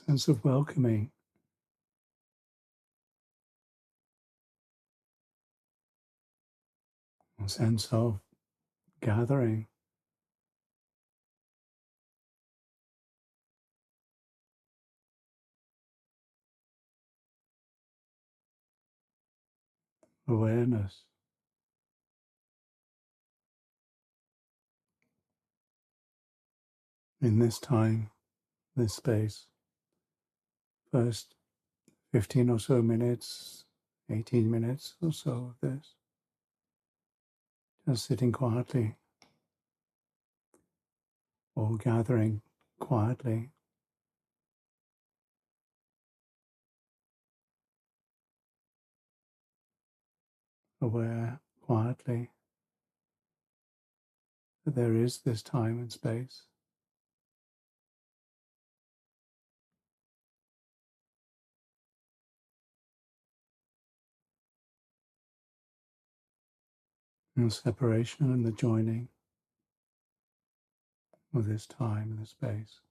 sense of welcoming, a sense of gathering, awareness. In this time, this space, first 15 or so minutes, 18 minutes or so of this, just sitting quietly or gathering quietly, aware quietly that there is this time and space. And the separation and the joining of this time and the space.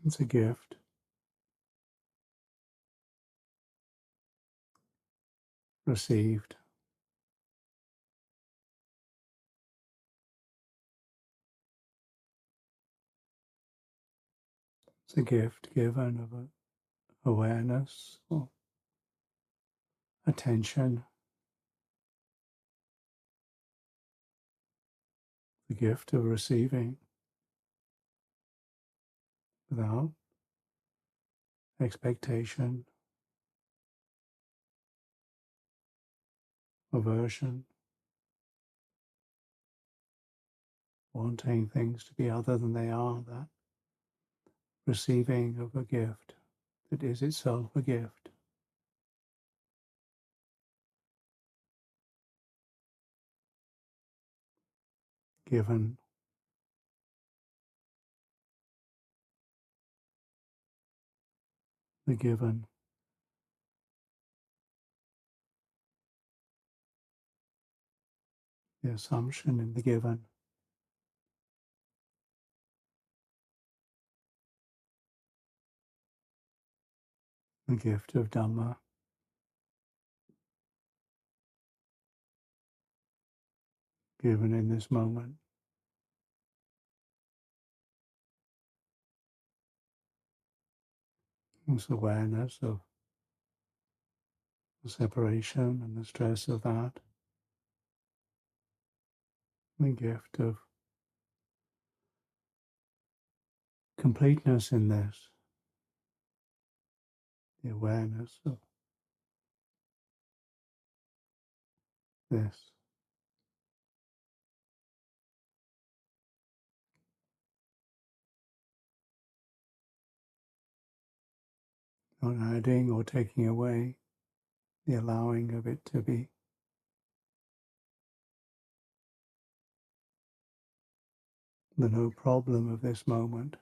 It's a gift received. It's a gift given of awareness or attention, the gift of receiving without expectation, aversion, wanting things to be other than they are, that receiving of a gift that is itself a gift, given, the given, the assumption in the given, the gift of Dhamma, given in this moment. This awareness of the separation and the stress of that, the gift of completeness in this, the awareness of this, not adding or taking away, the allowing of it to be, the no problem of this moment,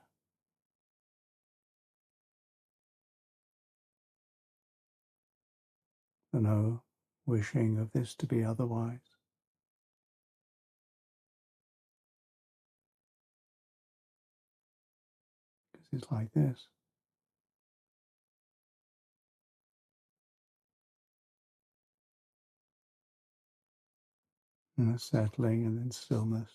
the no wishing of this to be otherwise. Because it's like this. And the settling and then stillness.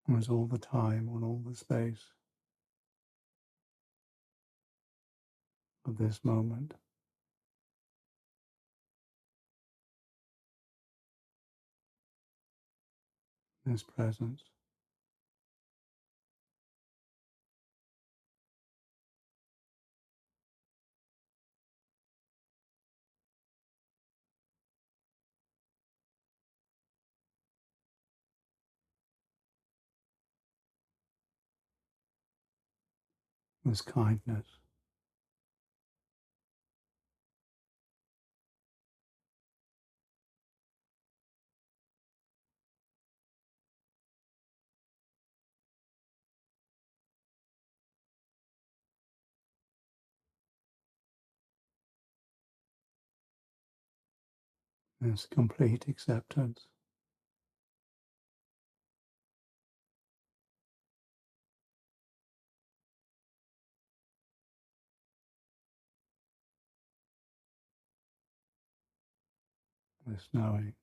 It was all the time on all the space of this moment, this presence. this kindness. This complete acceptance. This knowing.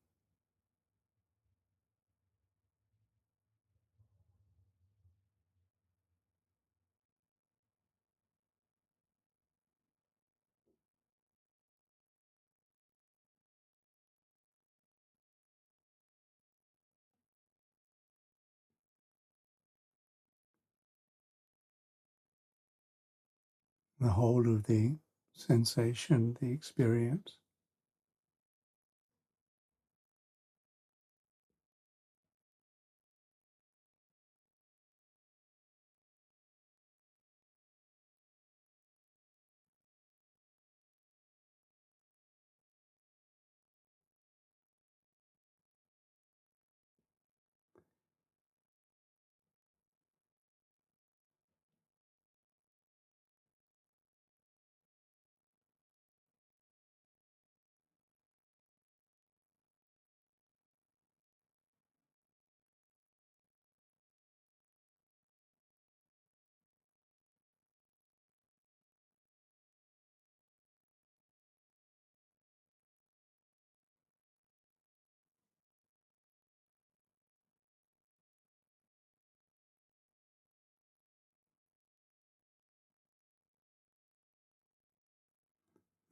The whole of the sensation, the experience.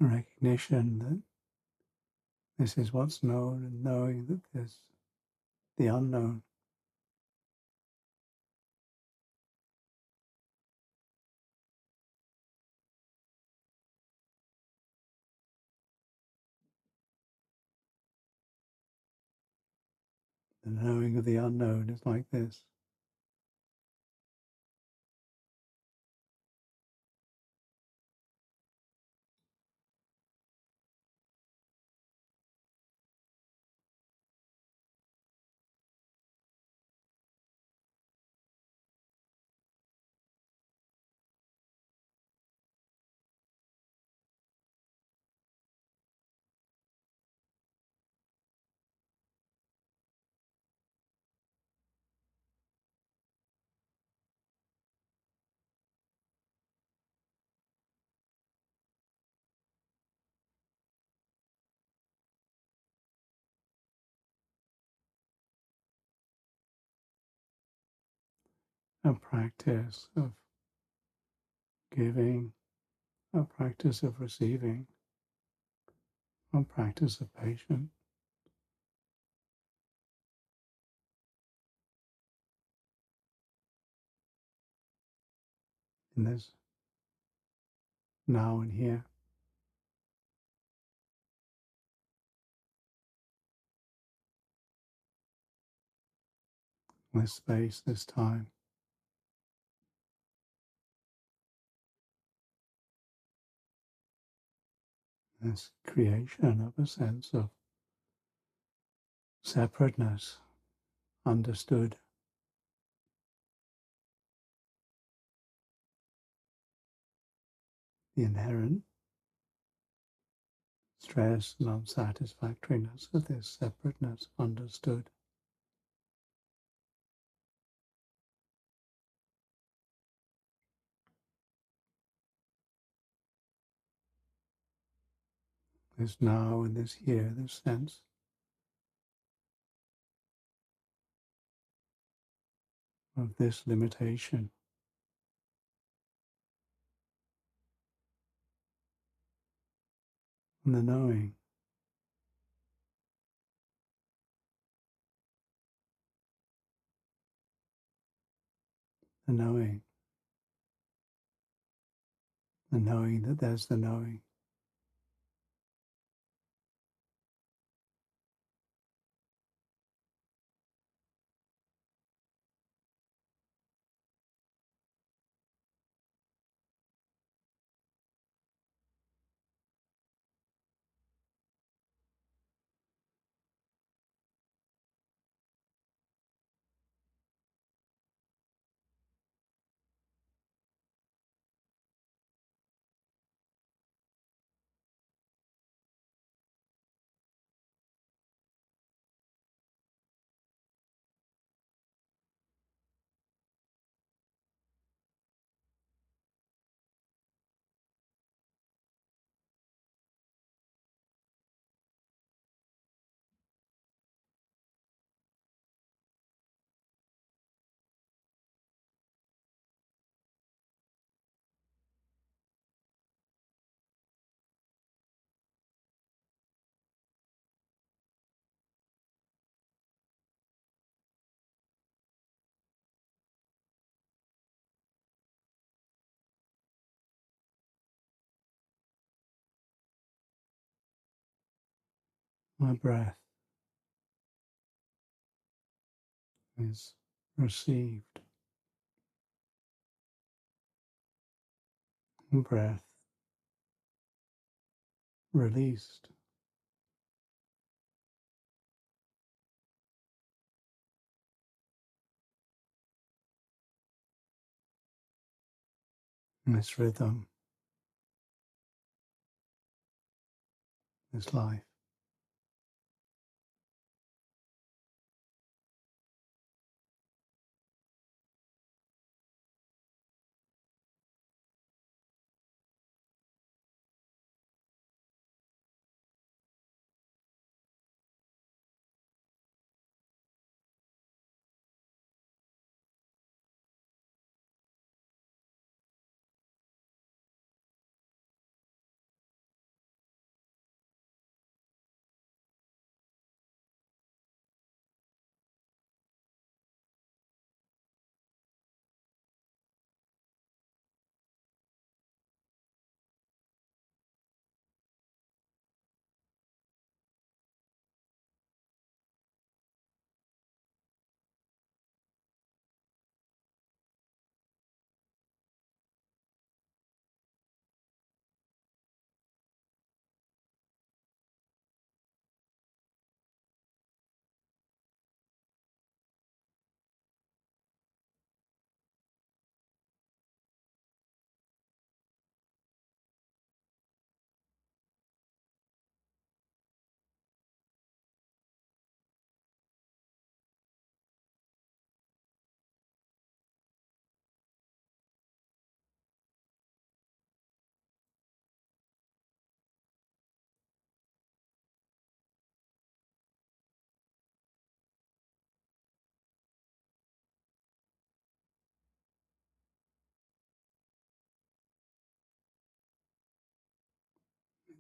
The recognition that this is what's known, and knowing that there's the unknown. The knowing of the unknown is like this. A practice of giving, a practice of receiving, a practice of patience. In this now and here, this space, this time, this creation of a sense of separateness, understood, the inherent stress and unsatisfactoriness of this separateness, understood. This now and this here, this sense of this limitation, and the knowing, the knowing, the knowing that there's the knowing. My breath is received. Breath released. This rhythm, this life.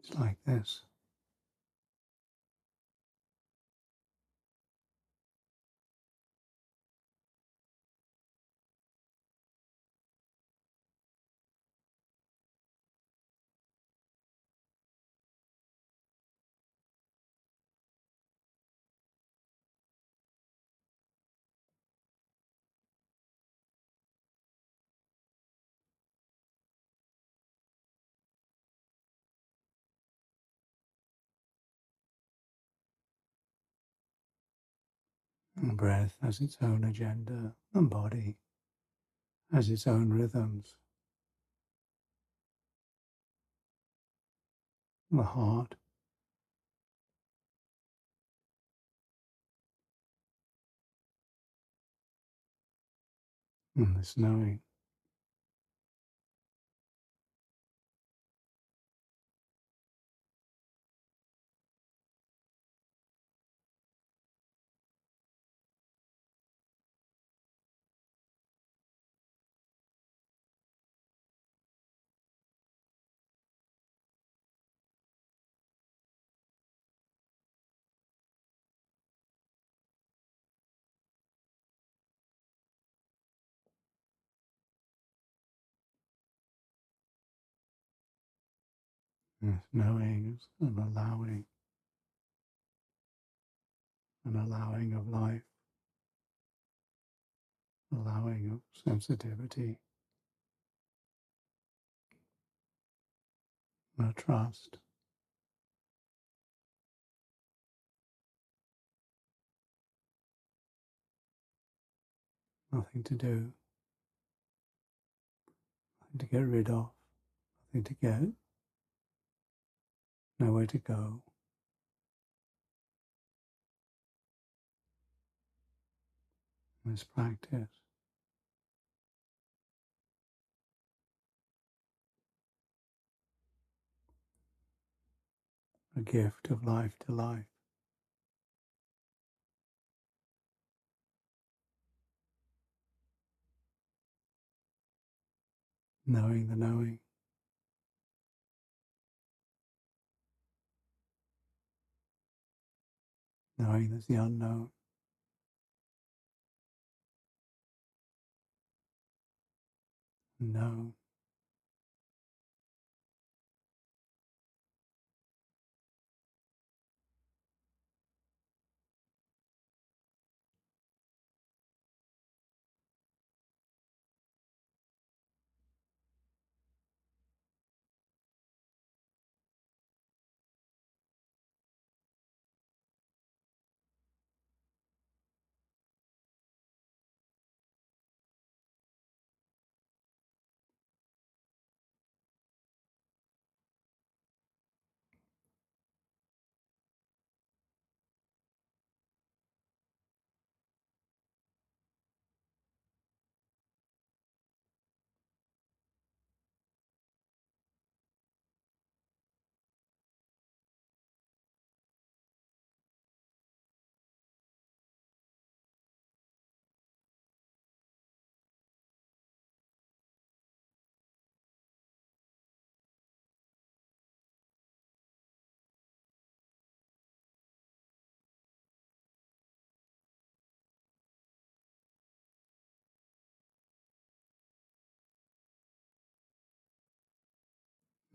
It's like this. And breath has its own agenda, and body has its own rhythms. The heart and this knowing. This knowing is an allowing of life, allowing of sensitivity, no trust, nothing to do, nothing to get rid of, nothing to get, nowhere to go. This practice, a gift of life to life, knowing the knowing, knowing there's the unknown, known,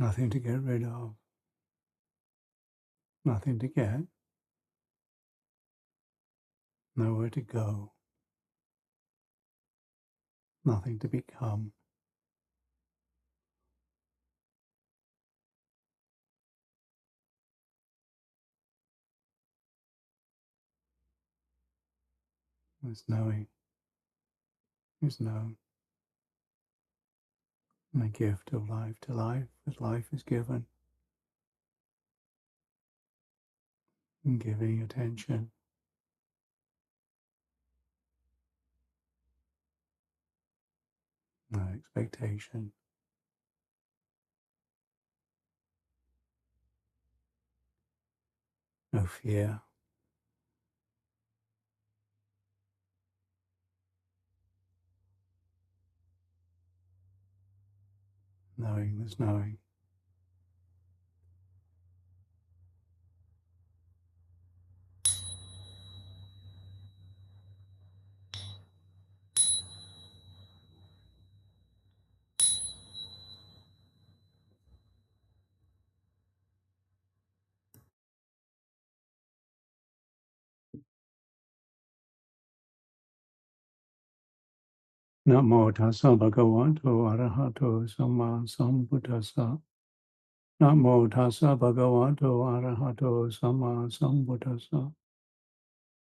Nothing to get rid of, nothing to get, nowhere to go, nothing to become. There's knowing is known, and the gift of life to life as life is given, and giving attention, no expectation, no fear, knowing there's knowing. Namo tassa bhagavato arahato samma sambuddhassa. Namo tassa bhagavato arahato samma sambuddhassa.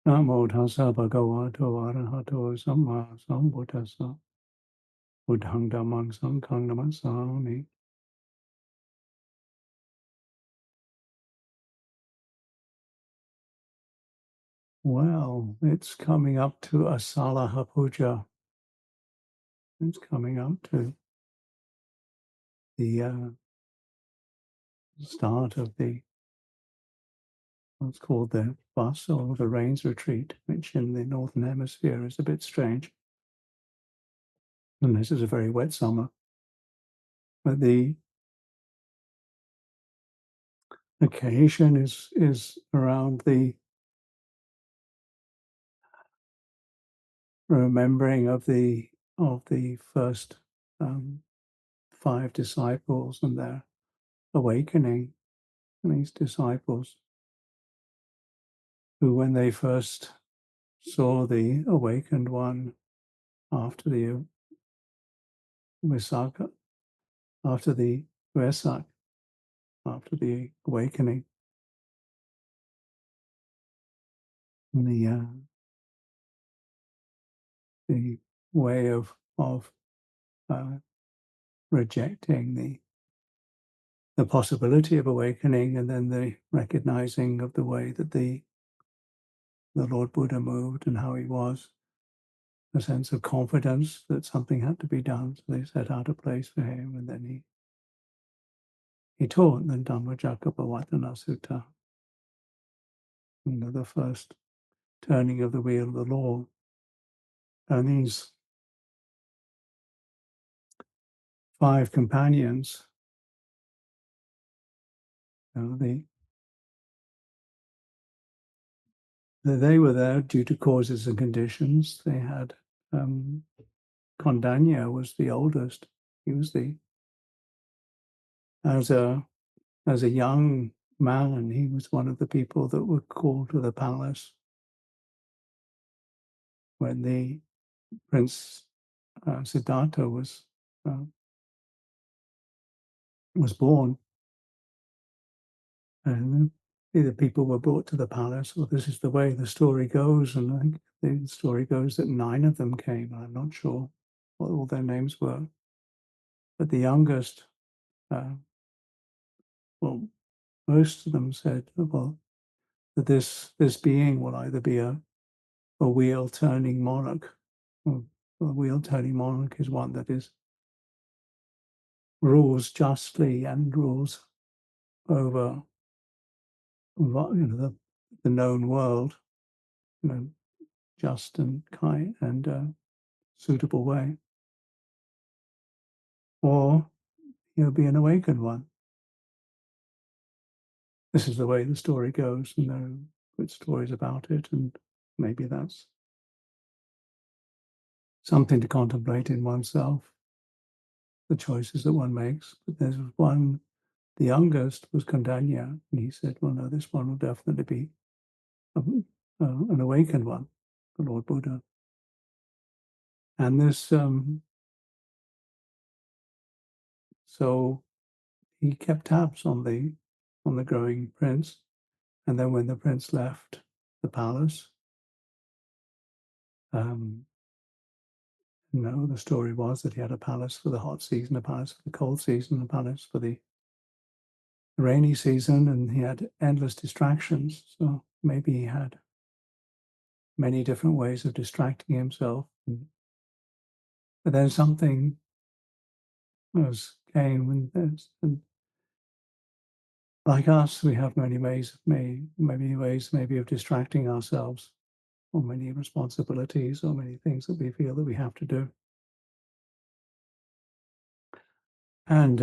Namo tassa bhagavato arahato samma sambuddhassa. Buddhang dhammang sanghang namassami. Well, it's coming up to Asalaha Puja. It's coming up to the start of what's called the Bus or the Rains Retreat, which in the Northern Hemisphere is a bit strange. And this is a very wet summer. But the occasion is around the remembering of the first 5 disciples and their awakening. And these disciples who, when they first saw the awakened one after the Visakha, after the Vesak, after the awakening, the way of rejecting the possibility of awakening, and then the recognizing of the way that the Lord Buddha moved and how he was, a sense of confidence that something had to be done. So they set out a place for him, and then he taught the Dhammacakkappavattana Sutta, the first turning of the wheel of the law. And these 5 companions, they were there due to causes and conditions. They had Kondanya was the oldest. He was as a young man, he was one of the people that were called to the palace when the Prince Siddhartha was born. And the people were brought to the palace. Well, this is the way the story goes. And I think the story goes that 9 of them came. I'm not sure what all their names were. But the youngest, most of them said, well, that this being will either be a wheel-turning monarch. A wheel-turning monarch is one that rules justly and rules over the known world, just and kind and suitable way, or be an awakened one. This is the way the story goes, and there are good stories about it, and maybe that's something to contemplate in oneself, the choices that one makes. But there's one the youngest was Kondanya, and he said, well, no, this one will definitely be an awakened one, the Lord Buddha. And this, so he kept tabs on the growing prince. And then when the prince left the palace, the story was that he had a palace for the hot season, a palace for the cold season, a palace for the rainy season, and he had endless distractions. So maybe he had many different ways of distracting himself. But then something came, and like us, we have many ways maybe of distracting ourselves, or many responsibilities, or many things that we feel that we have to do. And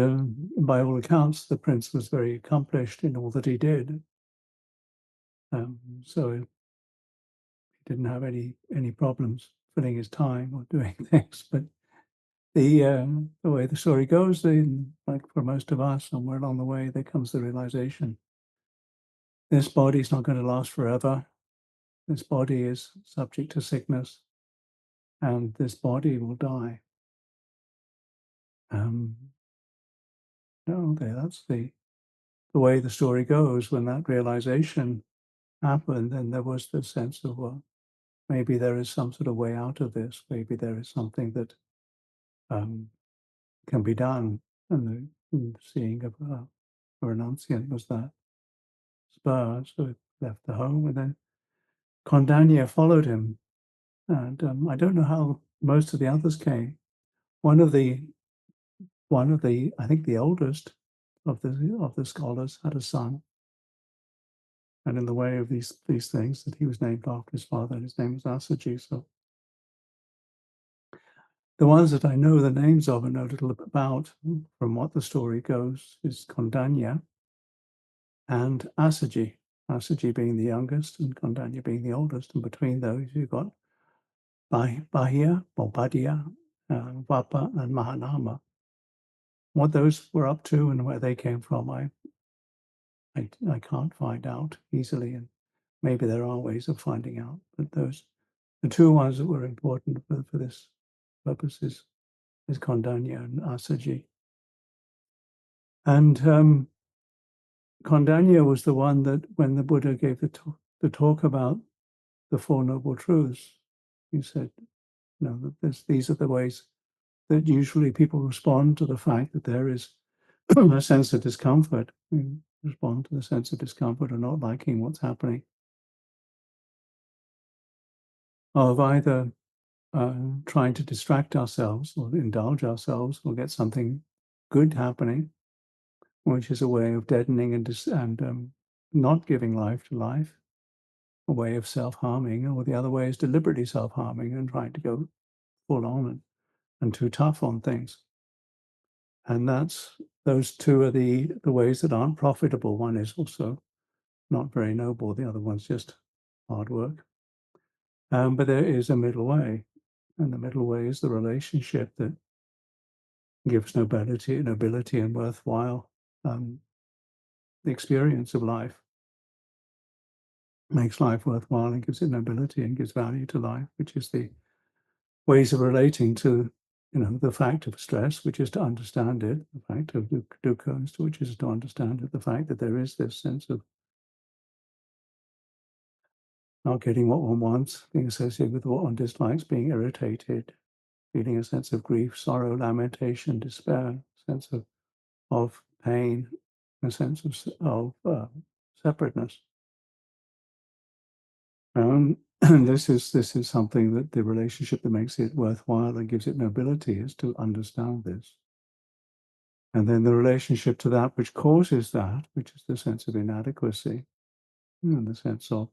by all accounts, the prince was very accomplished in all that he did. So he didn't have any problems filling his time or doing things. But the way the story goes, like for most of us, somewhere along the way, there comes the realization: this body's not going to last forever. This body is subject to sickness, and this body will die. That's the way the story goes. When that realization happened, then there was this sense of, well, maybe there is some sort of way out of this. Maybe there is something that can be done. And the seeing of a renunciant was that spur. So he left the home, and then Kondanya followed him. And I don't know how most of the others came. One of the, I think the oldest of the scholars had a son. And in the way of these things, that he was named after his father, and his name was Asaji. So the ones that I know the names of and know a little about, from what the story goes, is Kondanya and Asaji. Asaji being the youngest and Kondanya being the oldest. And between those, you've got Bahia, or Badia, Vapa, and Mahanama. What those were up to and where they came from, I can't find out easily. And maybe there are ways of finding out. But the two ones that were important for this purpose is Kondanya and Asaji. And Kondanya was the one that, when the Buddha gave the talk about the Four Noble Truths, he said, that these are the ways that usually people respond to the fact that there is a sense of discomfort. We respond to the sense of discomfort or not liking what's happening, of either trying to distract ourselves or indulge ourselves or get something good happening, which is a way of deadening and not giving life to life, a way of self-harming, or the other way is deliberately self-harming and trying to go full on and too tough on things. And those two are the ways that aren't profitable. One is also not very noble. The other one's just hard work. But there is a middle way. And the middle way is the relationship that gives nobility and worthwhile the experience of life, makes life worthwhile and gives it nobility and gives value to life, which is the ways of relating to, the fact of stress, which is to understand it, the fact of dukkha, which is to understand it, the fact that there is this sense of not getting what one wants, being associated with what one dislikes, being irritated, feeling a sense of grief, sorrow, lamentation, despair, sense of pain, a sense of separateness. And this is something that the relationship that makes it worthwhile and gives it nobility is to understand this. And then the relationship to that which causes that, which is the sense of inadequacy, and the sense of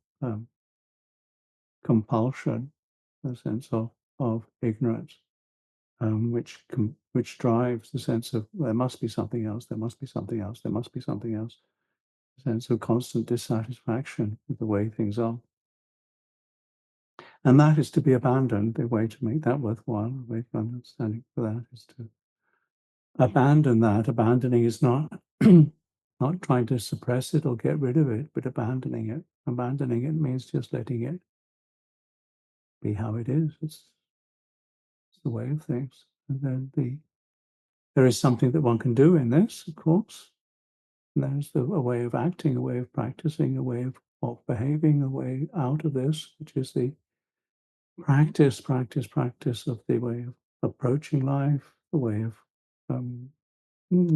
compulsion, the sense of ignorance, which drives the sense of there must be something else, there must be something else, there must be something else, a sense of constant dissatisfaction with the way things are. And that is to be abandoned. The way to make that worthwhile, the way of understanding for that is to abandon that. Abandoning is not not trying to suppress it or get rid of it, but abandoning it. Abandoning it means just letting it be how it is. It's the way of things. And then there is something that one can do in this, of course. And there's a way of acting, a way of practicing, a way of behaving, a way out of this, which is the practice of the way of approaching life, the way of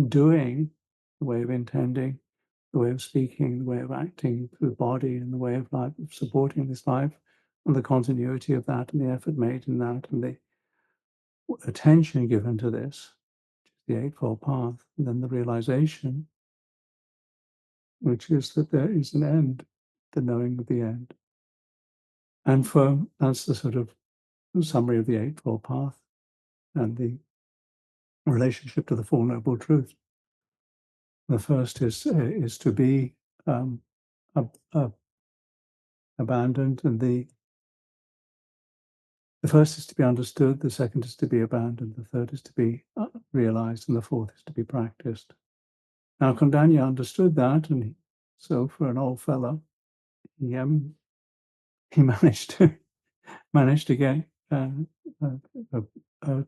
doing, the way of intending, the way of speaking, the way of acting through the body, and the way of life, of supporting this life, and the continuity of that, and the effort made in that, and the attention given to this, the Eightfold Path, and then the realization, which is that there is an end, the knowing of the end. And that's the sort of summary of the Eightfold Path and the relationship to the Four Noble Truths. The first is to be abandoned, and the first is to be understood, the second is to be abandoned, the third is to be realized, and the fourth is to be practiced. Now, Kondanya understood that, and so for an old fellow, he managed to get a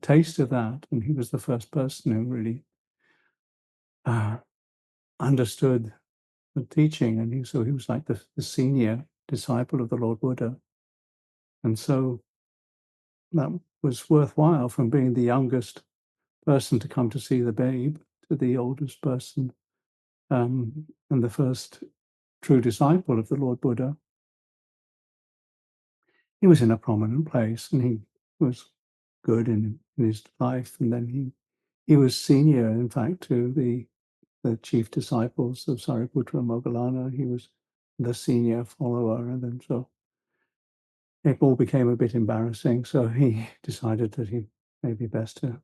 taste of that, and he was the first person who really understood the teaching, and he was like the senior disciple of the Lord Buddha, and so that was worthwhile, from being the youngest person to come to see the babe to the oldest person, and the first true disciple of the Lord Buddha. He was in a prominent place, and he was good in his life, and then he was senior, in fact, to the chief disciples of Sariputta and Moggallana. He was the senior follower, and then so it all became a bit embarrassing. So he decided that he may be best to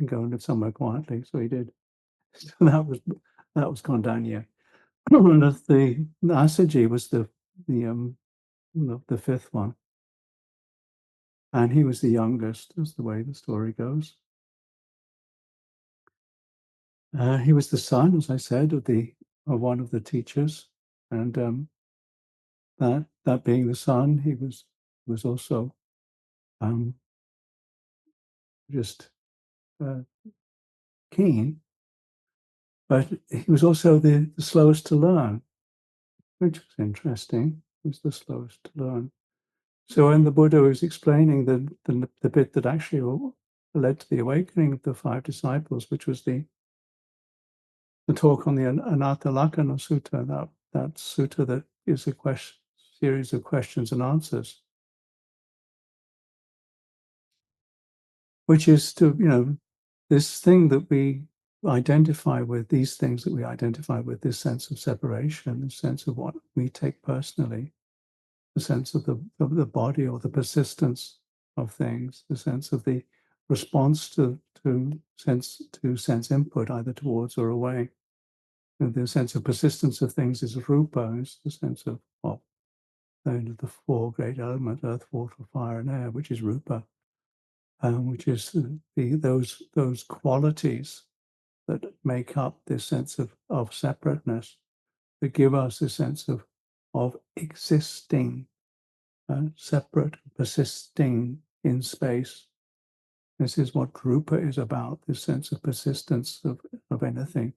go and live somewhere quietly. So he did. So that was Kondanya. And the Asaji was the fifth one, and he was the youngest, is the way the story goes. He was the son, as I said, of one of the teachers, and that being the son, he was also just keen, but he was also the slowest to learn, which was interesting. He was the slowest to learn. So when the Buddha was explaining the bit that actually led to the awakening of the five disciples, which was the talk on the Anatta Lakkhana Sutta, that sutta that is a series of questions and answers, which is to, this thing that we identify with, these things that we identify with, this sense of separation, this sense of what we take personally, the sense of the body, or the persistence of things, the sense of the response to sense input, either towards or away. And the sense of persistence of things is rupa, is the sense of the four great elements: earth, water, fire, and air, which is rupa, which is those qualities that make up this sense of separateness, that give us a sense of existing, separate, persisting in space. This is what rupa is about, this sense of persistence of anything.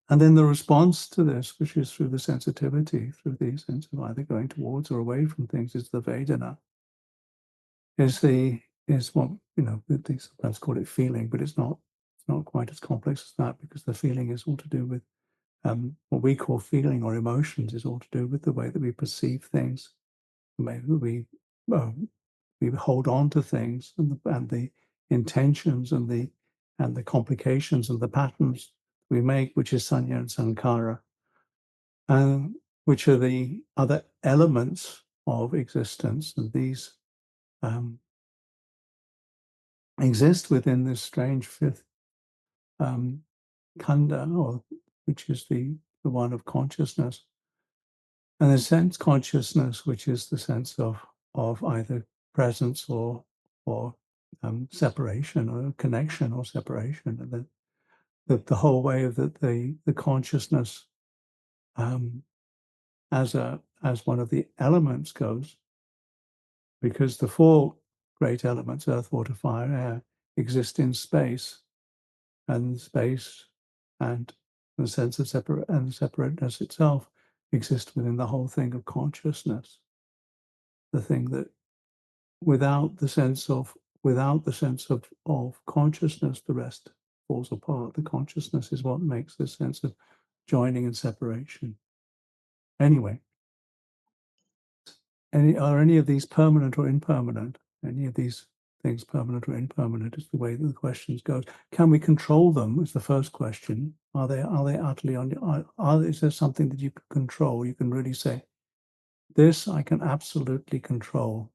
And then the response to this, which is through the sensitivity, through the sense of either going towards or away from things, is the Vedana. Is what they sometimes call it feeling, but it's not quite as complex as that, because the feeling is all to do with what we call feeling or emotions, is all to do with the way that we perceive things, the way that we hold on to things, and the intentions and the complications and the patterns we make, which is sanya and sankhara, which are the other elements of existence, and these exist within this strange fifth khanda, which is the one of consciousness, and the sense consciousness, which is the sense of either presence or separation, or connection or separation, and then the whole way of the consciousness as one of the elements goes, because the four great elements, earth, water, fire, air, exist in space, and space and the sense of separateness itself exist within the whole thing of consciousness. The thing that without the sense of consciousness, the rest falls apart. The consciousness is what makes this sense of joining and separation. Anyway, are any of these permanent or impermanent? Any of these things permanent or impermanent is the way that the questions go. Can we control them? Is the first question. Are they utterly on? Is there something that you can control? You can really say, this I can absolutely control.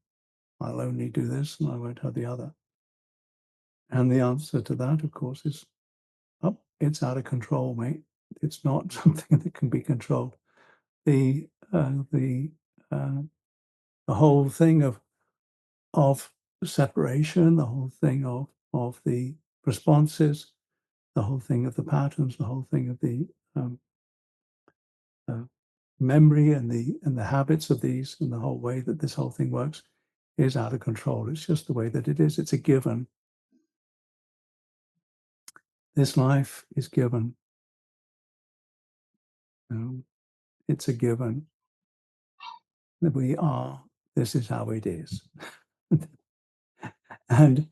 I'll only do this and I won't have the other. And the answer to that, of course, is, oh, it's out of control, mate. It's not something that can be controlled. The whole thing of separation, the whole thing of the responses, the whole thing of the patterns, the whole thing of the memory and the habits of these, and the whole way that this whole thing works is out of control. It's just the way that it is. It's a given. This life is given. It's a given that we are. This is how it is. And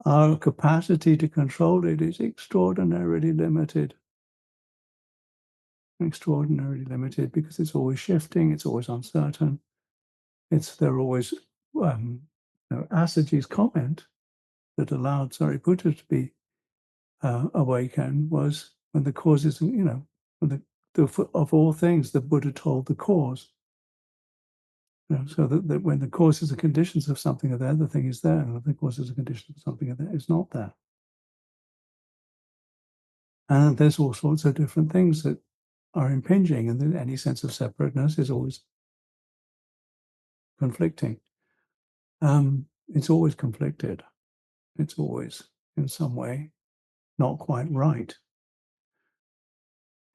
our capacity to control it is extraordinarily limited. Extraordinarily limited, because it's always shifting, it's always uncertain. They're always Asaji's comment that allowed Sariputta to be awakened was when the causes, when of all things, the Buddha told the cause. So that when the causes and conditions of something are there, the thing is there, and if the causes and conditions of something are there, it's not there. And there's all sorts of different things that are impinging, and then any sense of separateness is always conflicting. It's always conflicted. It's always, in some way, not quite right.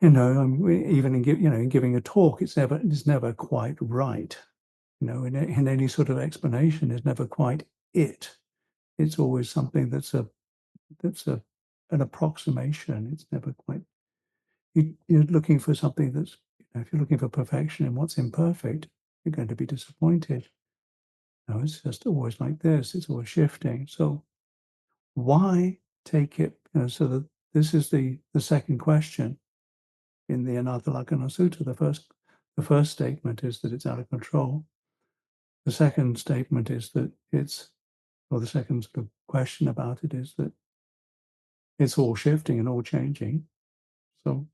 Even in giving a talk, it's never quite right. In any sort of explanation, it's never quite it. It's always something that's an approximation. It's never quite. You're looking for something that's. If you're looking for perfection in what's imperfect, you're going to be disappointed. No, it's just always like this. It's always shifting. So why take it? So that this is the second question in the Anathalakkana Sutta. The first statement is that it's out of control. The second statement is that the second sort of question about it is that it's all shifting and all changing. So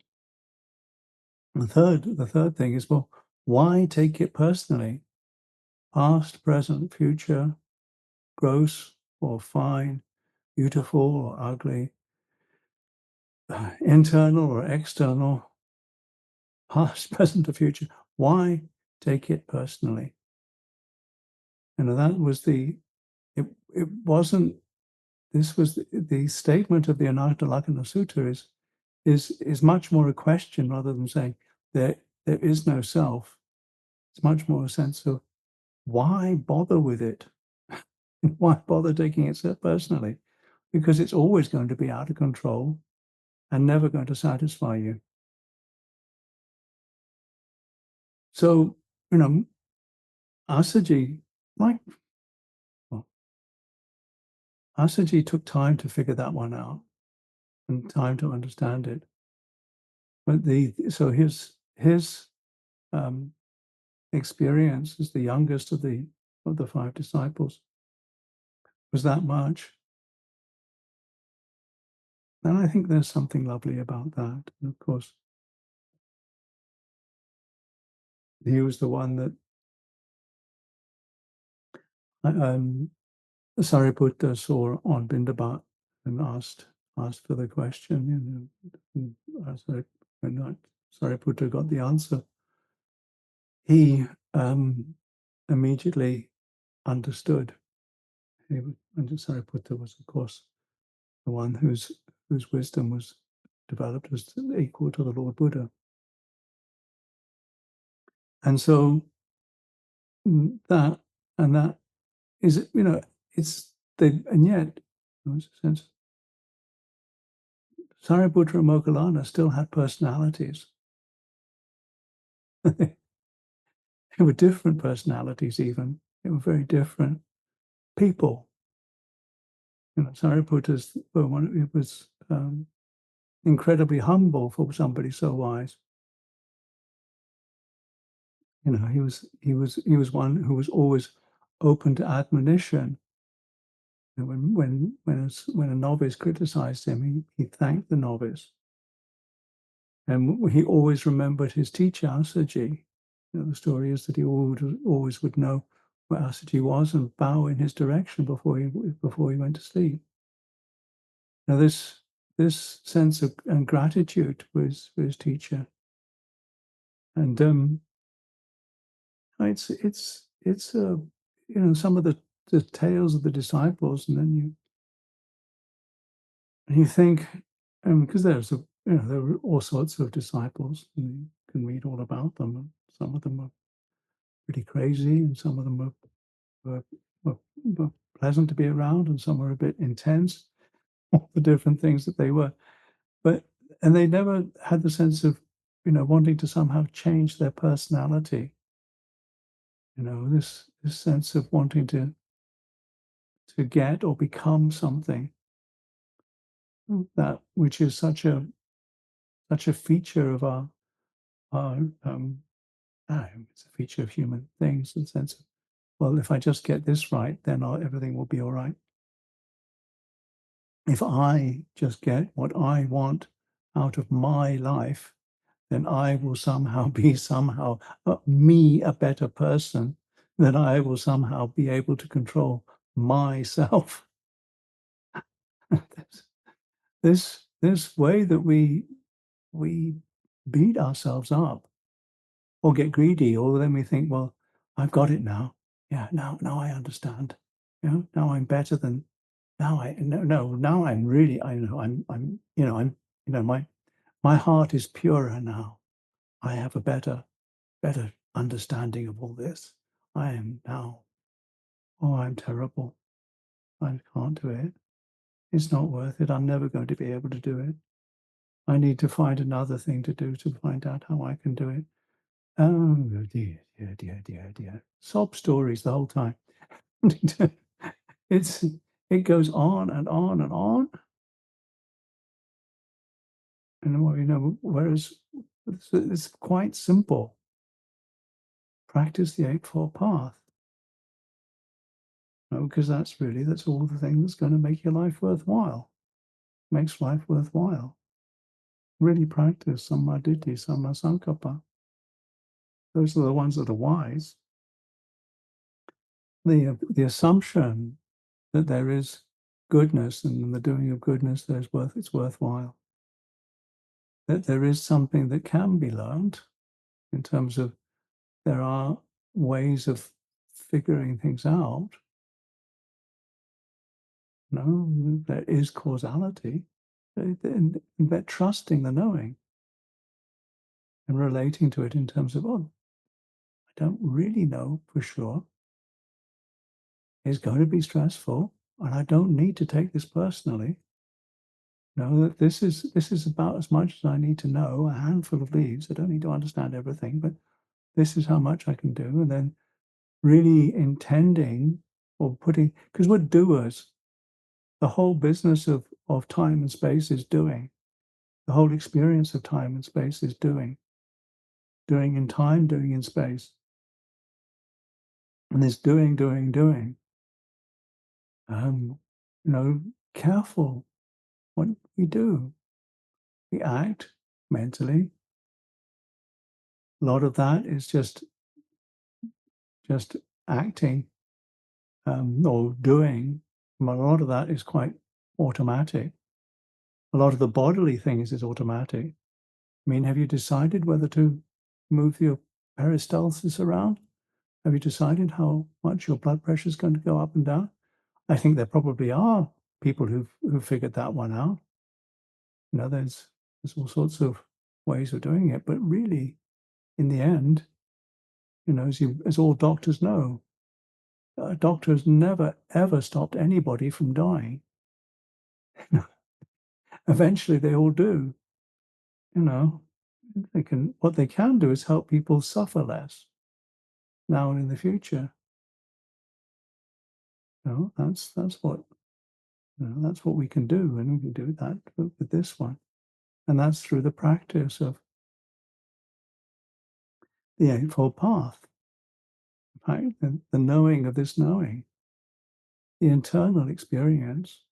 the third thing is, well, why take it personally? Past, present, future, gross or fine, beautiful or ugly, internal or external, past, present, or future. Why take it personally? That was it wasn't, this was the statement of the Anathalakkana Sutta is much more a question rather than saying there is no self. It's much more a sense of why bother with it? Why bother taking it so personally? Because it's always going to be out of control and never going to satisfy you. So, Asaji, Asaji took time to figure that one out and time to understand it. But his experience as the youngest of the five disciples was that much. And I think there's something lovely about that. And of course, he was the one that Sariputta saw on Bindabat and asked for the question. When Sariputta got the answer, he immediately understood. And Sariputta was, of course, the one whose wisdom was developed as equal to the Lord Buddha. And so that is, it's and yet, there's a sense, Sariputta and Moggallana still had personalities. They were different personalities even. They were very different people. Sariputta's it was incredibly humble for somebody so wise. He was one who was always open to admonition. When a novice criticized him, he thanked the novice. And he always remembered his teacher, Asaji. The story is that he always would know where Asaji was and bow in his direction before he went to sleep. Now this sense of gratitude for his teacher, and it's some of the tales of the disciples, and then you think, because there were all sorts of disciples, and you can read all about them, and some of them were pretty crazy, and some of them were, were, were pleasant to be around, and some were a bit intense, all the different things that they were. And they never had the sense of, wanting to somehow change their personality. This sense of wanting to get or become something, that which is such a feature of our it's a feature of human things, in the sense of, well, if I just get this right, then everything will be all right. If I just get what I want out of my life, then I will somehow be me a better person, then I will somehow be able to control myself. this way that we beat ourselves up or get greedy, or then we think, well, I've got it now. Yeah, now I understand. Now I'm better than now. Now I'm really, I know I'm my heart is purer now. I have a better understanding of all this. I am now, oh, I'm terrible. I can't do it. It's not worth it. I'm never going to be able to do it. I need to find another thing to do to find out how I can do it. Oh, dear. Sob stories the whole time. It goes on and on and on. And whereas it's quite simple. Practice the Eightfold Path. Because that's all the thing that's going to make your life worthwhile. Makes life worthwhile. Really practice Sammaditthi, Sammasankappa. Those are the ones that are wise. The assumption that there is goodness, and in the doing of goodness it's worthwhile. That there is something that can be learned, in terms of there are ways of figuring things out. There is causality, and that trusting the knowing and relating to it in terms of, oh, I don't really know for sure. It's going to be stressful, and I don't need to take this personally. That this is about as much as I need to know, a handful of leaves. I don't need to understand everything, but this is how much I can do. And then really intending or putting, because we're doers. The whole business of time and space is doing. The whole experience of time and space is doing. Doing in time, doing in space. And this doing. Careful what we do. We act mentally. A lot of that is just acting, or doing. A lot of that is quite automatic. A lot of the bodily things is automatic. I mean, have you decided whether to move your peristalsis around? Have you decided how much your blood pressure is going to go up and down? I think there probably are people who've figured that one out. There's There's all sorts of ways of doing it, but really, in the end, as all doctors know, doctors never ever stopped anybody from dying. Eventually, they all do. You know, what they can do is help people suffer less now and in the future. That's what we can do, and we can do that with this one, and that's through the practice of the Eightfold Path, right? The knowing of this knowing, the internal experience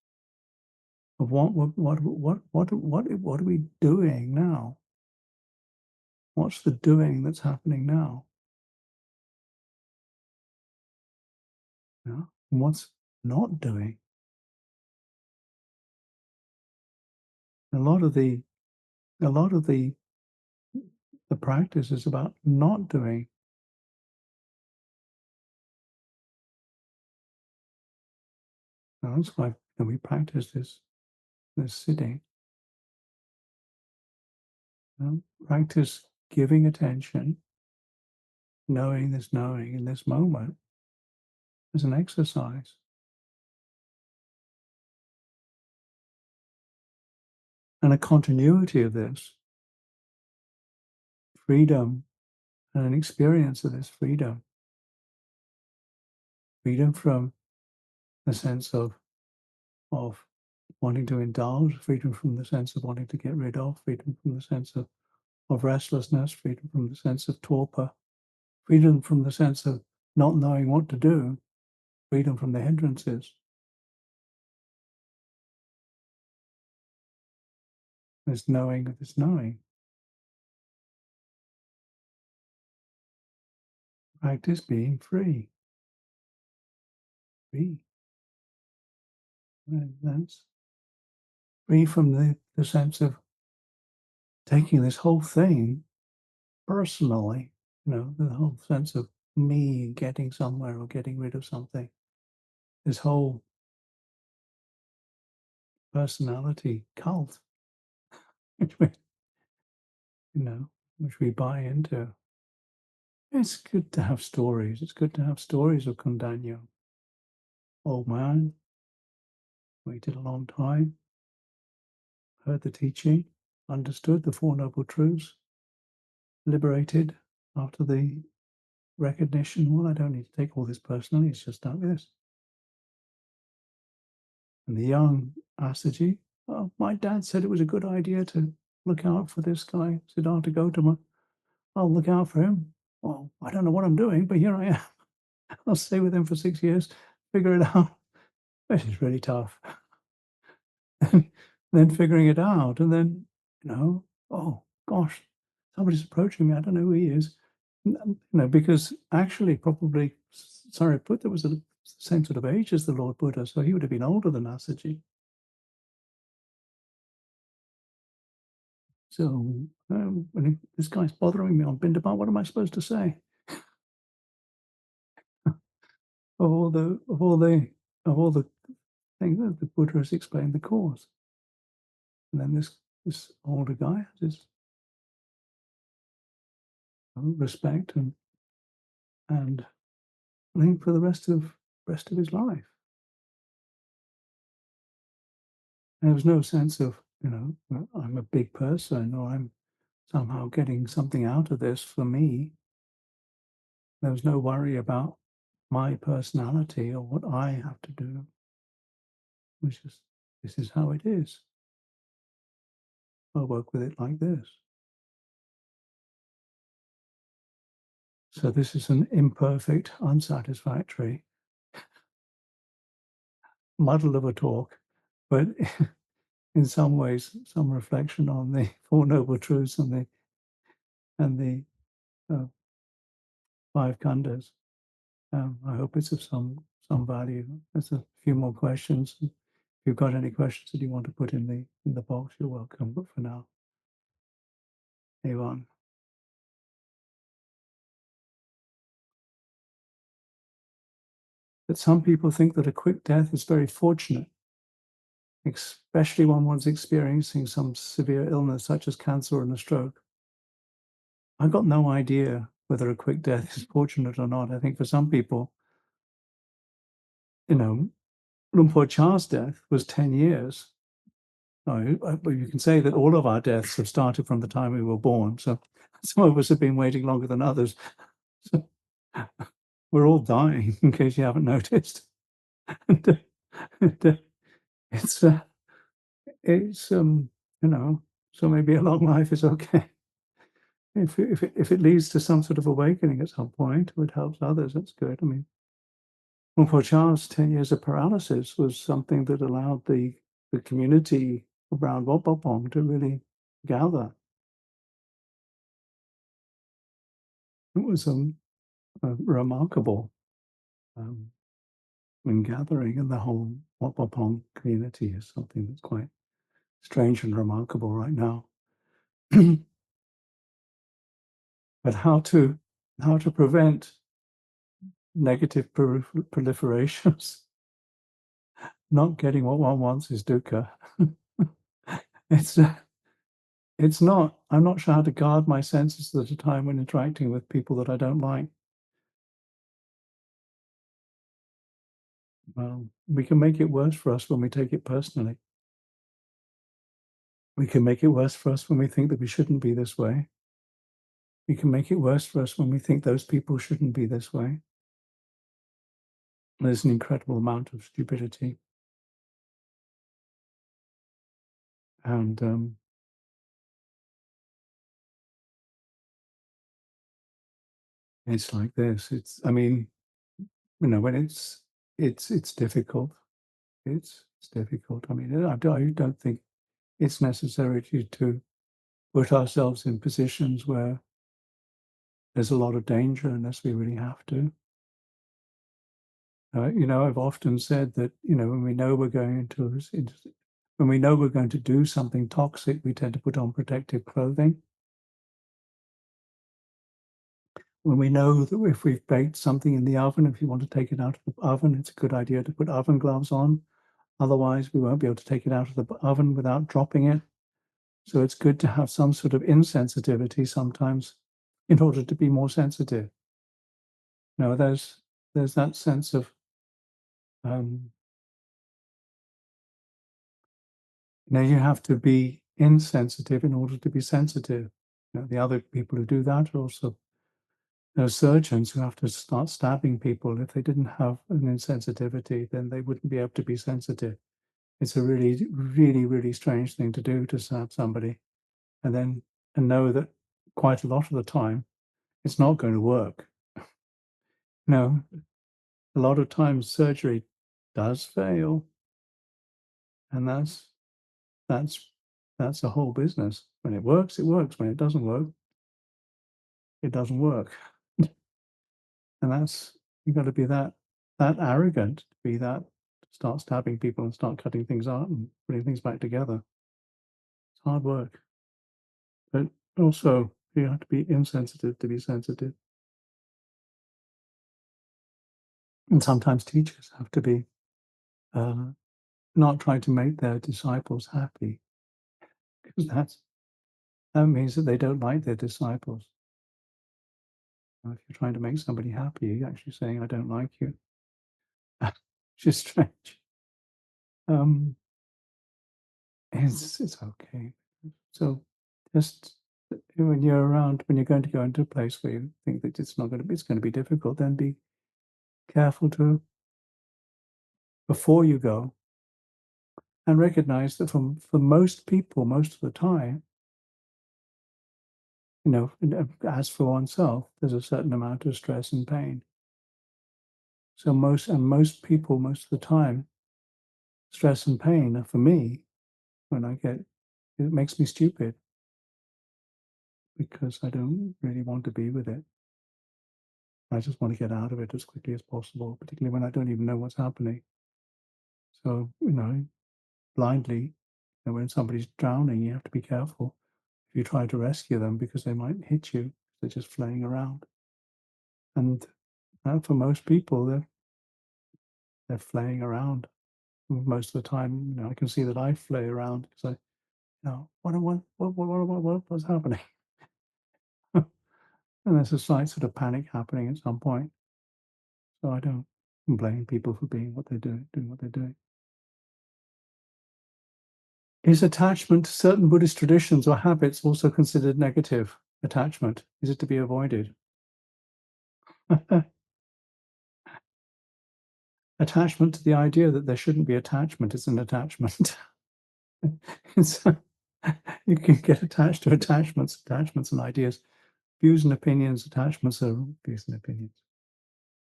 of what are we doing now? What's the doing that's happening now? And what's not doing? A lot of the the practice is about not doing. And that's why we practice this sitting. Practice giving attention, knowing this knowing in this moment as an exercise. And a continuity of this freedom and an experience of this freedom. Freedom from the sense of wanting to indulge, freedom from the sense of wanting to get rid of, freedom from the sense of restlessness, freedom from the sense of torpor, freedom from the sense of not knowing what to do, freedom from the hindrances. This knowing of this knowing. Practice being free. Free. And that's free from the sense of taking this whole thing personally, the whole sense of me getting somewhere or getting rid of something. This whole personality cult, which which we buy into. It's good to have stories. It's good to have stories of Kundanya. Old man, waited a long time, heard the teaching, understood the Four Noble Truths, liberated after the recognition, well, I don't need to take all this personally, it's just like this. And the young Asaji, oh, my dad said it was a good idea to look out for this guy, Siddhartha Gautama. I'll look out for him. Well, I don't know what I'm doing, but here I am. I'll stay with him for 6 years, figure it out. This is really tough. Then figuring it out, and then, oh gosh, somebody's approaching me. I don't know who he is. Because actually, probably Sariputta was the same sort of age as the Lord Buddha, so he would have been older than Asaji. So when this guy's bothering me on Bindabat, what am I supposed to say? of all the things that the Buddha has explained the cause, and then this older guy has this respect and I think for the rest of his life. And there was no sense of well, I'm a big person or I'm somehow getting something out of this for me. There was no worry about my personality or what I have to do. It was just, this is how it is. I'll work with it like this. So this is an imperfect, unsatisfactory muddle of a talk, but in some ways, some reflection on the Four Noble Truths and the five khandhas. I hope it's of some value. There's a few more questions. If you've got any questions that you want to put in the box, you're welcome. But for now, Evan. But some people think that a quick death is very fortunate. especially when one's experiencing some severe illness such as cancer and a stroke. I've got no idea whether a quick death is fortunate or not. I think for some people, Lumpur Cha's death was 10 years. But you can say that all of our deaths have started from the time we were born. So some of us have been waiting longer than others. So we're all dying, in case you haven't noticed. It's so maybe a long life is okay. If it leads to some sort of awakening at some point, it helps others, that's good. I mean, for Charles, 10 years of paralysis was something that allowed the community around Wopopong to really gather. It was a remarkable gathering, and the whole Wopopong community is something that's quite strange and remarkable right now. But how to prevent negative proliferations? Not getting what one wants is dukkha. It's not. I'm not sure how to guard my senses at a time when interacting with people that I don't like. Well, we can make it worse for us when we take it personally. We can make it worse for us when we think that we shouldn't be this way. We can make it worse for us when we think those people shouldn't be this way. There's an incredible amount of stupidity. And it's like this. When it's difficult. It's difficult. I mean, I don't think it's necessary to put ourselves in positions where there's a lot of danger unless we really have to. I've often said that, when we know we're going to do something toxic, we tend to put on protective clothing. When we know that if we've baked something in the oven, if you want to take it out of the oven, it's a good idea to put oven gloves on. Otherwise, we won't be able to take it out of the oven without dropping it. So it's good to have some sort of insensitivity sometimes in order to be more sensitive. There's that sense of you have to be insensitive in order to be sensitive. The other people who do that are also surgeons who have to start stabbing people. If they didn't have an insensitivity, then they wouldn't be able to be sensitive. It's a really, really, really strange thing to do, to stab somebody and know that quite a lot of the time it's not going to work. A lot of times surgery does fail, and that's the whole business. When it works, it works. When it doesn't work, it doesn't work. And you've got to be that arrogant to be that, to start stabbing people and start cutting things out and putting things back together. It's hard work. But also you have to be insensitive to be sensitive. And sometimes teachers have to be not trying to make their disciples happy, because that means that they don't like their disciples. If you're trying to make somebody happy, you're actually saying, I don't like you. Which is strange. It's okay. So just when you're around, when you're going to go into a place where you think that it's going to be difficult, then be careful before you go, and recognize that for most people, most of the time, as for oneself, there's a certain amount of stress and pain. So most people, most of the time, stress and pain, for me, it makes me stupid, because I don't really want to be with it. I just want to get out of it as quickly as possible, particularly when I don't even know what's happening. So, blindly, when somebody's drowning, you have to be careful if you try to rescue them, because they might hit you. They're just flaying around. And for most people, they're flaying around most of the time, I can see that I flay around because what's happening? And there's a slight sort of panic happening at some point. So I don't blame people for being what they're doing what they're doing. Is attachment to certain Buddhist traditions or habits also considered negative attachment? Is it to be avoided? Attachment to the idea that there shouldn't be attachment is an attachment. So you can get attached to attachments and ideas. Views and opinions, attachments are views and opinions.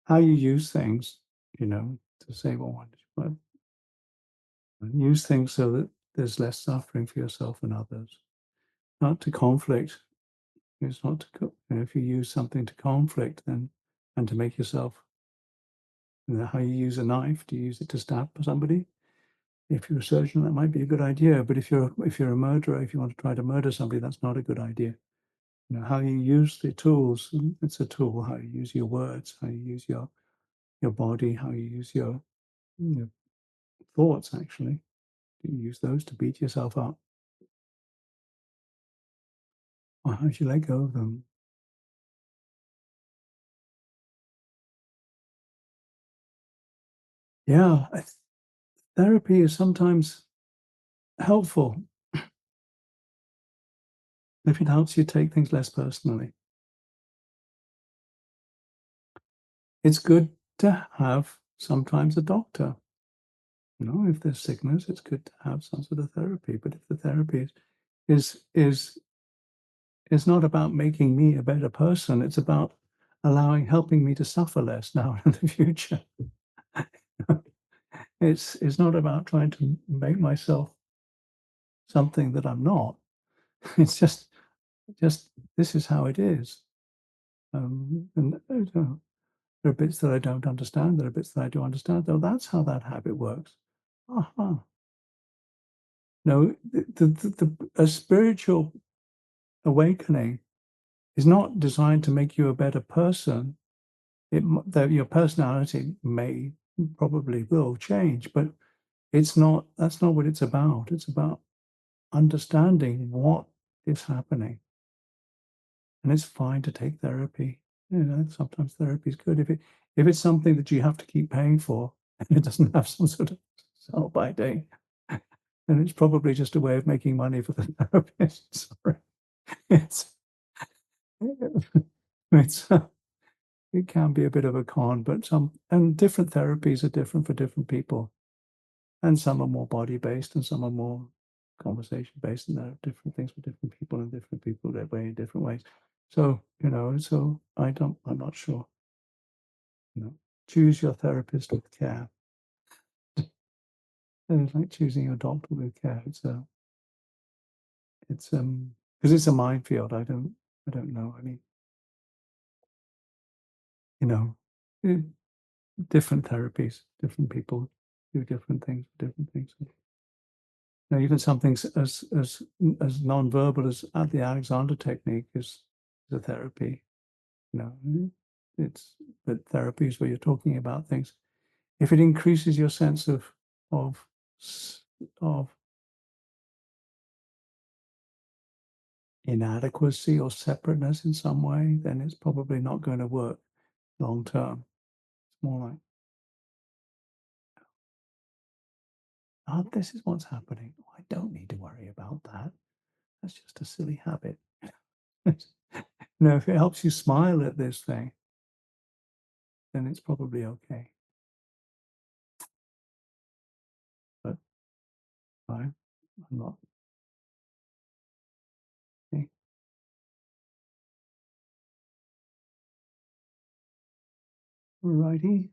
How you use things, to say, well, use things so that there's less suffering for yourself and others. Not to conflict. It's not to, if you use something to conflict, then, and to make yourself, how you use a knife, do you use it to stab somebody? If you're a surgeon, that might be a good idea. But if you're a murderer, if you want to try to murder somebody, that's not a good idea. How you use the tools, it's a tool. How you use your words, how you use your body, how you use your thoughts, actually. Do you use those to beat yourself up? Or how do you let go of them? Yeah, therapy is sometimes helpful if it helps you take things less personally. It's good to have sometimes a doctor. If there's sickness, it's good to have some sort of therapy. But if the therapy is not about making me a better person, it's about helping me to suffer less now and in the future. It's not about trying to make myself something that I'm not. It's just this is how it is. And there are bits that I don't understand. There are bits that I do understand. Though that's how that habit works. Aha. No, a spiritual awakening is not designed to make you a better person. That your personality probably will change, but it's not. That's not what it's about. It's about understanding what is happening, and it's fine to take therapy. Sometimes therapy is good if it's something that you have to keep paying for, and it doesn't have some sort of sell by date. And it's probably just a way of making money for the therapist. Sorry, it's it's it can be a bit of a con, but different therapies are different for different people, and some are more body based, and some are more conversation based, and there are different things for different people, and different people their way in different ways. So I'm not sure. Choose your therapist with care. It's like choosing your doctor with care. It's because it's a minefield. I don't know. I mean, you know, eh, different therapies, different people do different things for different things. Even something as non-verbal as the Alexander technique is a therapy. It's but therapy is where you're talking about things. If it increases your sense of of inadequacy or separateness in some way, then it's probably not going to work long term. It's more like, oh, this is what's happening. Oh, I don't need to worry about that. That's just a silly habit. If it helps you smile at this thing, then it's probably okay. But I'm not. Okay. Righty.